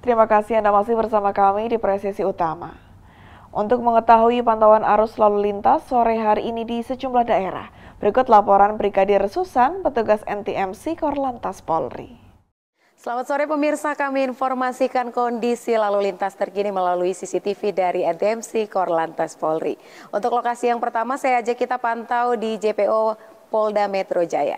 Terima kasih Anda masih bersama kami di Presisi Utama. Untuk mengetahui pantauan arus lalu lintas sore hari ini di sejumlah daerah, berikut laporan Brigadir Susan, petugas NTMC Korlantas Polri. Selamat sore pemirsa, kami informasikan kondisi lalu lintas terkini melalui CCTV dari NTMC Korlantas Polri. Untuk lokasi yang pertama saya ajak kita pantau di JPO Polda Metro Jaya.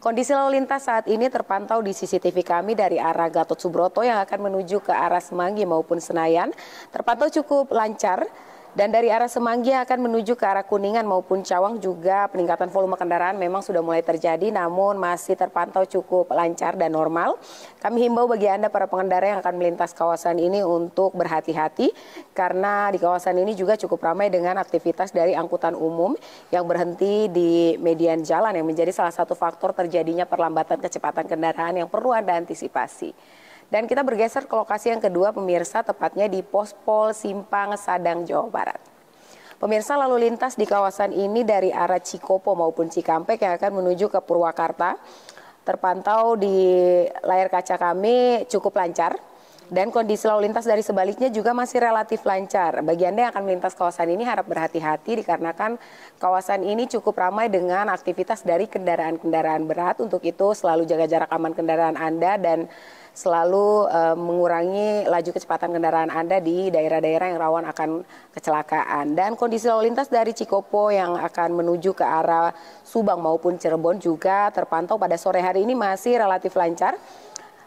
Kondisi lalu lintas saat ini terpantau di CCTV kami dari arah Gatot Subroto yang akan menuju ke arah Semanggi maupun Senayan. Terpantau cukup lancar. Dan dari arah Semanggi akan menuju ke arah Kuningan maupun Cawang juga peningkatan volume kendaraan memang sudah mulai terjadi, namun masih terpantau cukup lancar dan normal. Kami himbau bagi Anda para pengendara yang akan melintas kawasan ini untuk berhati-hati karena di kawasan ini juga cukup ramai dengan aktivitas dari angkutan umum yang berhenti di median jalan yang menjadi salah satu faktor terjadinya perlambatan kecepatan kendaraan yang perlu Anda antisipasi. Dan kita bergeser ke lokasi yang kedua pemirsa, tepatnya di Pospol Simpang Sadang, Jawa Barat. Pemirsa, lalu lintas di kawasan ini dari arah Cikopo maupun Cikampek yang akan menuju ke Purwakarta terpantau di layar kaca kami cukup lancar. Dan kondisi lalu lintas dari sebaliknya juga masih relatif lancar. Bagi Anda yang akan melintas kawasan ini harap berhati-hati dikarenakan kawasan ini cukup ramai dengan aktivitas dari kendaraan-kendaraan berat. Untuk itu selalu jaga jarak aman kendaraan Anda dan selalu mengurangi laju kecepatan kendaraan Anda di daerah-daerah yang rawan akan kecelakaan. Dan kondisi lalu lintas dari Cikopo yang akan menuju ke arah Subang maupun Cirebon juga terpantau pada sore hari ini masih relatif lancar.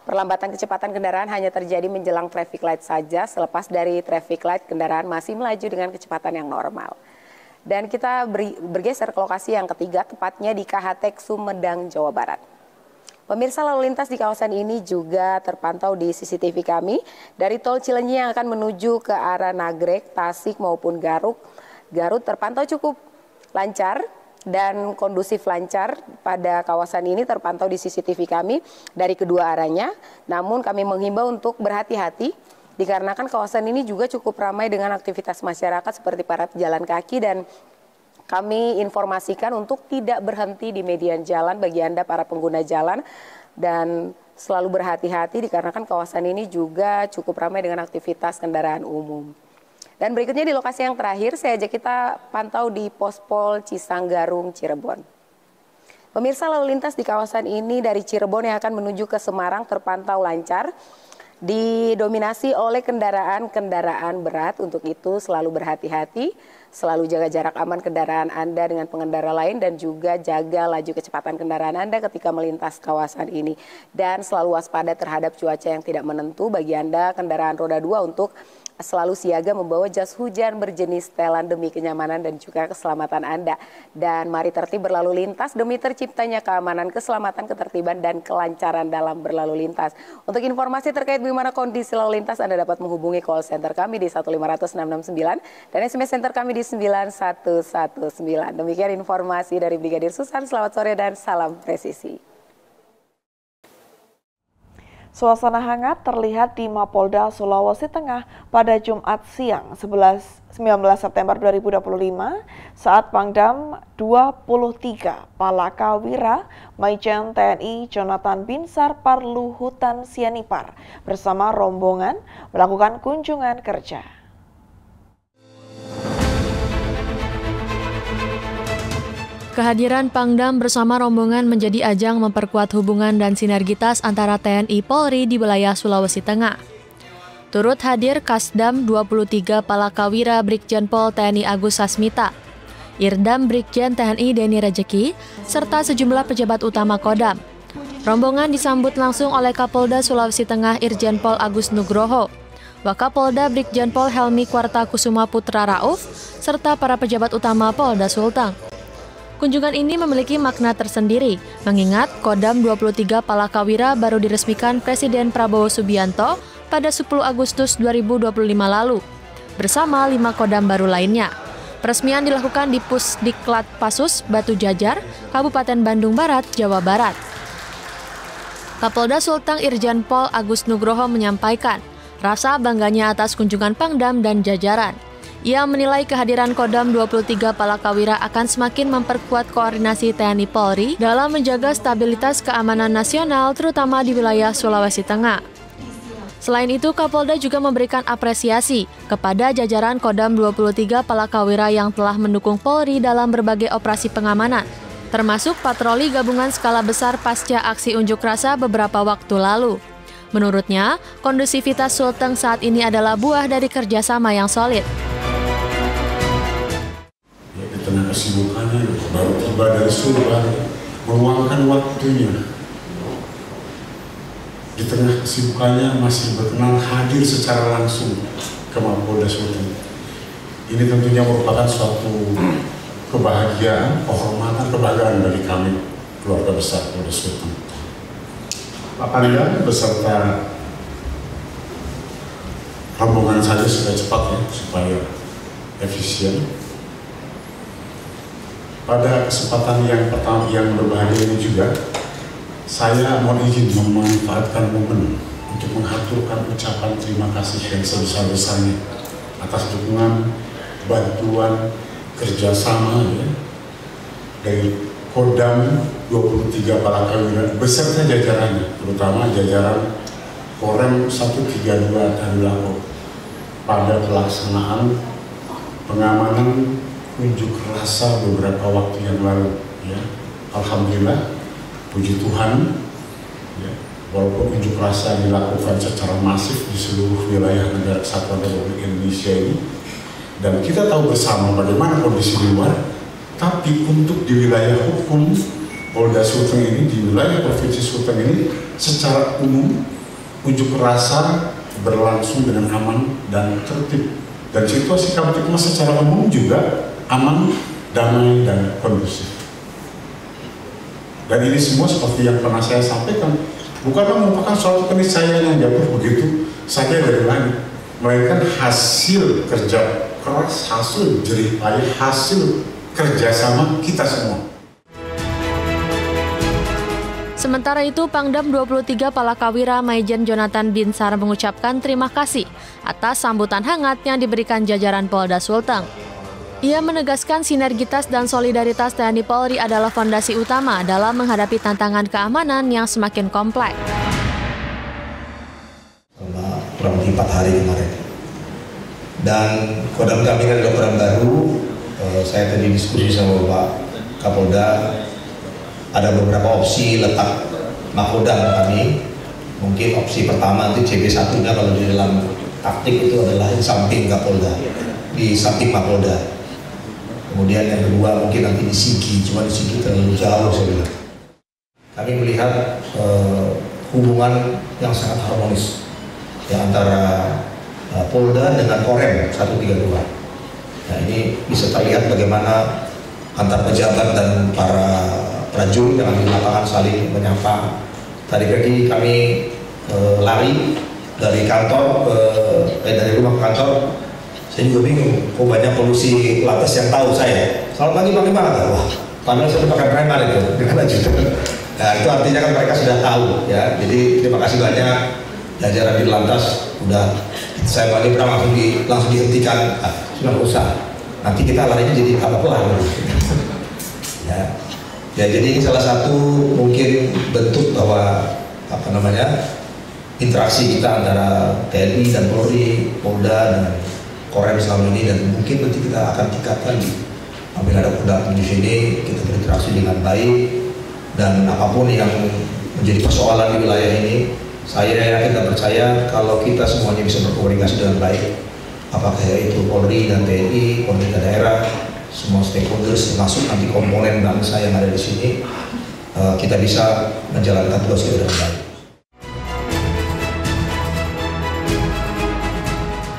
Perlambatan kecepatan kendaraan hanya terjadi menjelang traffic light saja, selepas dari traffic light kendaraan masih melaju dengan kecepatan yang normal. Dan kita bergeser ke lokasi yang ketiga, tepatnya di KHT Sumedang, Jawa Barat. Pemirsa, lalu lintas di kawasan ini juga terpantau di CCTV kami dari tol Cilenyi yang akan menuju ke arah Nagrek, Tasik maupun Garut terpantau cukup lancar dan kondusif lancar pada kawasan ini terpantau di CCTV kami dari kedua arahnya. Namun kami menghimbau untuk berhati-hati dikarenakan kawasan ini juga cukup ramai dengan aktivitas masyarakat seperti para pejalan kaki dan kami informasikan untuk tidak berhenti di median jalan bagi Anda para pengguna jalan dan selalu berhati-hati dikarenakan kawasan ini juga cukup ramai dengan aktivitas kendaraan umum. Dan berikutnya di lokasi yang terakhir saya ajak kita pantau di Pospol Cisanggarung, Cirebon. Pemirsa, lalu lintas di kawasan ini dari Cirebon yang akan menuju ke Semarang terpantau lancar. Didominasi oleh kendaraan-kendaraan berat, untuk itu selalu berhati-hati, selalu jaga jarak aman kendaraan Anda dengan pengendara lain dan juga jaga laju kecepatan kendaraan Anda ketika melintas kawasan ini. Dan selalu waspada terhadap cuaca yang tidak menentu bagi Anda kendaraan roda 2 untuk selalu siaga membawa jas hujan berjenis setelan demi kenyamanan dan juga keselamatan Anda. Dan mari tertib berlalu lintas demi terciptanya keamanan, keselamatan, ketertiban, dan kelancaran dalam berlalu lintas. Untuk informasi terkait bagaimana kondisi lalu lintas, Anda dapat menghubungi call center kami di 1500669 dan SMS center kami di 9119. Demikian informasi dari Brigadir Susan. Selamat sore dan salam presisi. Suasana hangat terlihat di Mapolda Sulawesi Tengah pada Jumat siang 19 September 2025 saat Pangdam 23 Palakawira Maijen TNI Jonathan Binsar Parluhutan Sianipar bersama rombongan melakukan kunjungan kerja. Kehadiran Pangdam bersama rombongan menjadi ajang memperkuat hubungan dan sinergitas antara TNI Polri di wilayah Sulawesi Tengah. Turut hadir Kasdam 23 Palakawira Brigjen Pol TNI Agus Sasmita, Irdam Brigjen TNI Deni Rejeki, serta sejumlah pejabat utama Kodam. Rombongan disambut langsung oleh Kapolda Sulawesi Tengah Irjen Pol Agus Nugroho, Wakapolda Brigjen Pol Helmi Kwartakusuma Putra Rauf, serta para pejabat utama Polda Sulteng. Kunjungan ini memiliki makna tersendiri, mengingat Kodam 23 Palakawira baru diresmikan Presiden Prabowo Subianto pada 10 Agustus 2025 lalu, bersama 5 Kodam baru lainnya. Peresmian dilakukan di Pusdiklat Pasus, Batu Jajar, Kabupaten Bandung Barat, Jawa Barat. Kapolda Sulteng Irjen Pol Agus Nugroho menyampaikan rasa bangganya atas kunjungan Pangdam dan jajaran. Ia menilai kehadiran Kodam 23 Palakawira akan semakin memperkuat koordinasi TNI Polri dalam menjaga stabilitas keamanan nasional terutama di wilayah Sulawesi Tengah. Selain itu, Kapolda juga memberikan apresiasi kepada jajaran Kodam 23 Palakawira yang telah mendukung Polri dalam berbagai operasi pengamanan, termasuk patroli gabungan skala besar pasca aksi unjuk rasa beberapa waktu lalu. Menurutnya, kondusivitas Sulteng saat ini adalah buah dari kerjasama yang solid. Ya, di tengah kesibukannya, baru tiba dari Surabaya, meluangkan waktunya. Di tengah kesibukannya masih berkenan hadir secara langsung ke Mapolda Sulteng. Ini tentunya merupakan suatu kebahagiaan, kehormatan, kebanggaan bagi kami, keluarga besar Polda Sulteng. Pak Pangdam beserta rombongan saja supaya cepat ya, supaya efisien. Pada kesempatan yang pertama yang berbahagia ini juga, saya mohon izin memanfaatkan momen untuk mengaturkan ucapan terima kasih yang sebesar-besarnya atas dukungan, bantuan, kerjasama ya, dari Kodam 23 Palakawira beserta jajarannya, terutama jajaran Korem 132 Tadulako pada pelaksanaan pengamanan unjuk rasa beberapa waktu yang lalu. Ya. Alhamdulillah, puji Tuhan, ya, walaupun unjuk rasa dilakukan secara masif di seluruh wilayah negara kesatuan Republik Indonesia ini, dan kita tahu bersama bagaimana kondisi di luar, tapi untuk di wilayah hukum Polda Sulteng ini, di wilayah Provinsi Sulteng ini, secara umum unjuk rasa berlangsung dengan aman dan tertib, dan situasi Kamtipmas secara umum juga aman, damai, dan kondusif. Dan ini semua seperti yang pernah saya sampaikan, bukanlah merupakan suatu keniscayaan yang jatuh begitu saja dari langit, melainkan hasil kerja keras, hasil jerih payah, hasil kerjasama kita semua. Sementara itu, Pangdam 23 Palakawira Maijen Jonathan Binsar mengucapkan terima kasih atas sambutan hangat yang diberikan jajaran Polda Sulteng. Ia menegaskan sinergitas dan solidaritas TNI Polri adalah fondasi utama dalam menghadapi tantangan keamanan yang semakin kompleks. Selama kurang lebih 4 hari kemarin. Dan Kodam kami adalah Kodam baru. Saya tadi diskusi sama Bapak Kapolda. Ada beberapa opsi letak Makodam kami. Mungkin opsi pertama itu CB1-nya kalau di dalam taktik itu adalah di samping Kapolda, di samping Mapolda. Kemudian yang kedua mungkin nanti di Sigi, cuma di Sigi terlalu jauh saya bilang. Kami melihat hubungan yang sangat harmonis ya, antara Polda dengan Korem 132. Nah, ini bisa terlihat bagaimana antar pejabat dan para prajurit yang di lapangan saling menyapa. Tadi pagi kami lari dari kantor dari rumah ke kantor. Saya juga bingung, kok banyak polusi latas yang tahu saya. Selamat pagi, Pak. Wah, padahal saya pakai preman itu, dengan ajudan. Nah, itu artinya kan mereka sudah tahu ya. Jadi terima kasih banyak jajaran di lantas. Udah saya balik langsung dihentikan. Sudah usah. Nanti kita larinya jadi pelan. Ya. Ya, jadi ini salah satu mungkin bentuk bahwa interaksi kita antara TNI dan Polri, Polda dan Korem selama ini, dan mungkin nanti kita akan tingkatkan apabila ada Kodam di sini, kita berinteraksi dengan baik, dan apapun yang menjadi persoalan di wilayah ini, saya yakin dan percaya kalau kita semuanya bisa berkomunikasi dengan baik, apakah itu Polri dan TNI, pemerintah daerah, semua stakeholders termasuk nanti komponen bangsa yang ada di sini, kita bisa menjalankan tugas kita dengan baik.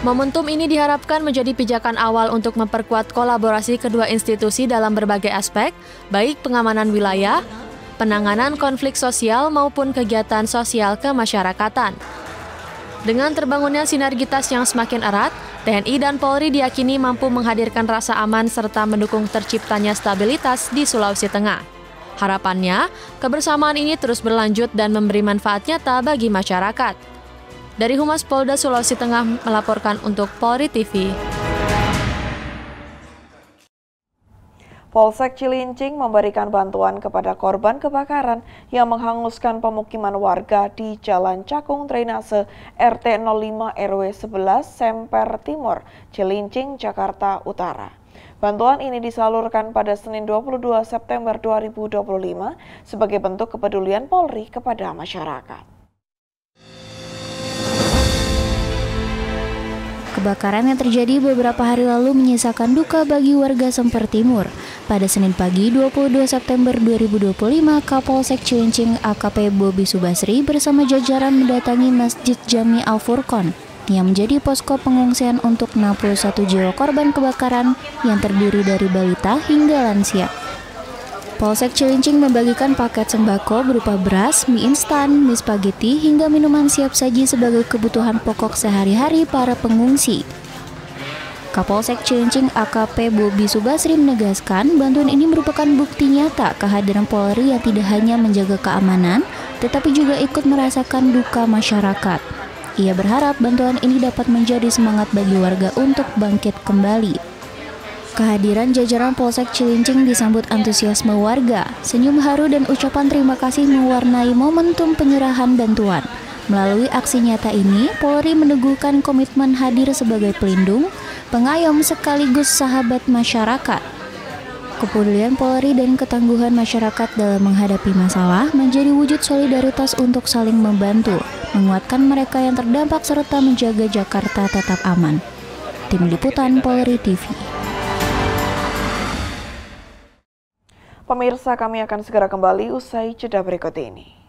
Momentum ini diharapkan menjadi pijakan awal untuk memperkuat kolaborasi kedua institusi dalam berbagai aspek, baik pengamanan wilayah, penanganan konflik sosial maupun kegiatan sosial kemasyarakatan. Dengan terbangunnya sinergitas yang semakin erat, TNI dan Polri diyakini mampu menghadirkan rasa aman serta mendukung terciptanya stabilitas di Sulawesi Tengah. Harapannya, kebersamaan ini terus berlanjut dan memberi manfaat nyata bagi masyarakat. Dari Humas Polda Sulawesi Tengah melaporkan untuk Polri TV. Polsek Cilincing memberikan bantuan kepada korban kebakaran yang menghanguskan pemukiman warga di Jalan Cakung Drainase RT 05 RW 11 Semper Timur, Cilincing, Jakarta Utara. Bantuan ini disalurkan pada Senin 22 September 2025 sebagai bentuk kepedulian Polri kepada masyarakat. Kebakaran yang terjadi beberapa hari lalu menyisakan duka bagi warga Semper Timur. Pada Senin pagi 22 September 2025, Kapolsek Cilincing AKP Bobi Subasri bersama jajaran mendatangi Masjid Jami Al-Furqon yang menjadi posko pengungsian untuk 61 jiwa korban kebakaran yang terdiri dari balita hingga lansia. Polsek Cilincing membagikan paket sembako berupa beras, mie instan, mie spaghetti, hingga minuman siap saji sebagai kebutuhan pokok sehari-hari para pengungsi. Kapolsek Cilincing AKP Bobi Subasri menegaskan bantuan ini merupakan bukti nyata kehadiran Polri yang tidak hanya menjaga keamanan, tetapi juga ikut merasakan duka masyarakat. Ia berharap bantuan ini dapat menjadi semangat bagi warga untuk bangkit kembali. Kehadiran jajaran Polsek Cilincing disambut antusiasme warga. Senyum haru dan ucapan terima kasih mewarnai momentum penyerahan bantuan. Melalui aksi nyata ini, Polri meneguhkan komitmen hadir sebagai pelindung, pengayom sekaligus sahabat masyarakat. Kepedulian Polri dan ketangguhan masyarakat dalam menghadapi masalah menjadi wujud solidaritas untuk saling membantu, menguatkan mereka yang terdampak serta menjaga Jakarta tetap aman. Tim Liputan Polri TV. Pemirsa, kami akan segera kembali usai jeda berikut ini.